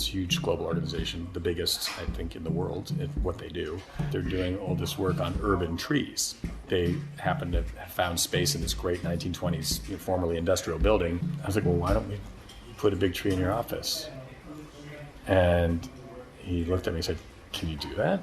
this huge global organization, the biggest, I think, in the world at what they do. They're doing all this work on urban trees. They happen to have found space in this great 1920s, formerly industrial building. I was like, well, why don't we put a big tree in your office? And he looked at me and said, can you do that?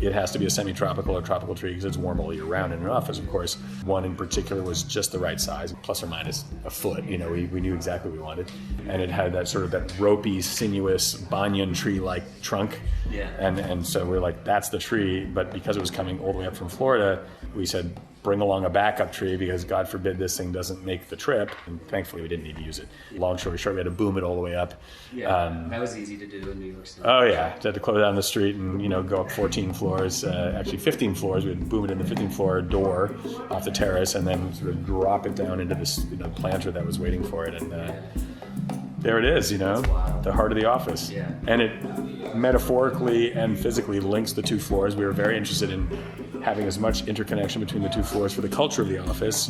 It has to be a semi-tropical or tropical tree because it's warm all year round in an office, of course. One in particular was just the right size, plus or minus a foot. We knew exactly what we wanted. And it had that sort of that ropey, sinuous, banyan tree-like trunk. Yeah. And so we're like, that's the tree. But because it was coming all the way up from Florida, we said, bring along a backup tree because God forbid this thing doesn't make the trip. And thankfully we didn't need to use it. Long story short, we had to boom it all the way up. Yeah, that was easy to do in New York City. Oh yeah, had to close down the street and go up 14 floors, actually 15 floors. We'd boom it in the 15th floor door off the terrace and then sort of drop it down into this planter that was waiting for it. And there it is, the heart of the office. Yeah. And it metaphorically and physically links the two floors. We were very interested in having as much interconnection between the two floors for the culture of the office.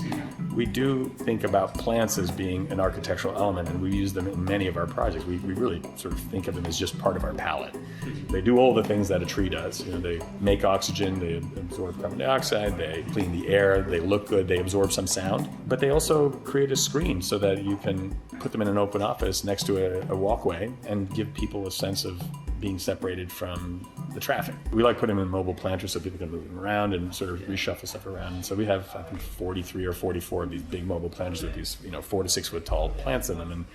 We do think about plants as being an architectural element, and we use them in many of our projects. We really sort of think of them as just part of our palette. They do all the things that a tree does. They make oxygen, they absorb carbon dioxide, they clean the air, they look good, they absorb some sound, but they also create a screen so that you can put them in an open office next to a walkway and give people a sense of being separated from the traffic. We like putting them in mobile planters so people can move them around and sort of reshuffle stuff around. And so we have, I think, 43 or 44 of these big mobile planters with these, 4 to 6 foot tall plants in them, and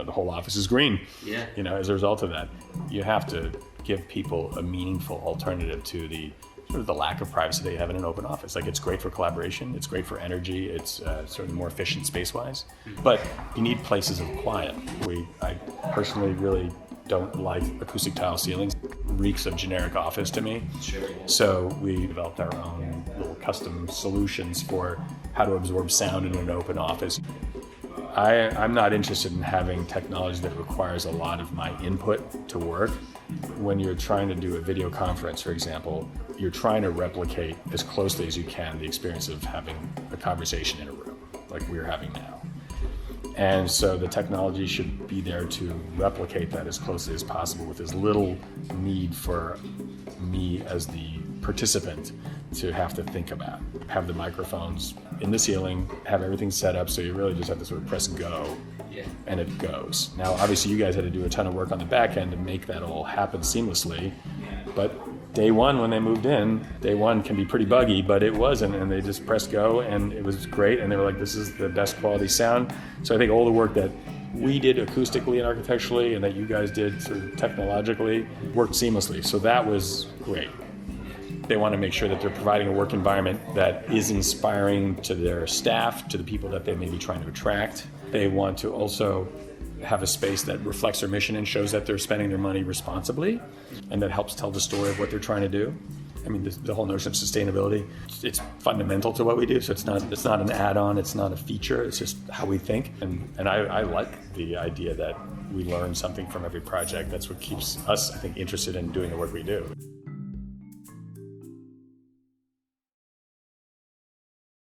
the whole office is green. Yeah. As a result of that, you have to give people a meaningful alternative to the sort of the lack of privacy they have in an open office. Like, it's great for collaboration, it's great for energy, it's sort of more efficient space-wise, but you need places of quiet. I personally really don't like acoustic tile ceilings. Reeks of generic office to me. Sure. So we developed our own little custom solutions for how to absorb sound in an open office. I'm not interested in having technology that requires a lot of my input to work. When you're trying to do a video conference, for example, you're trying to replicate as closely as you can the experience of having a conversation in a room, like we're having now. And so the technology should be there to replicate that as closely as possible with as little need for me as the participant to have to think about. Have the microphones in the ceiling, have everything set up so you really just have to sort of press go, and it goes. Now, obviously you guys had to do a ton of work on the back end to make that all happen seamlessly, but day one when they moved in, day one can be pretty buggy, but it wasn't, and they just pressed go and it was great, and they were like, this is the best quality sound. So I think all the work that we did acoustically and architecturally and that you guys did sort of technologically worked seamlessly. So that was great. They want to make sure that they're providing a work environment that is inspiring to their staff, to the people that they may be trying to attract. They want to also have a space that reflects their mission and shows that they're spending their money responsibly, and that helps tell the story of what they're trying to do. I mean, the whole notion of sustainability, it's fundamental to what we do. So it's not an add-on, it's not a feature, it's just how we think. And I like the idea that we learn something from every project. That's what keeps us, I think, interested in doing the work we do.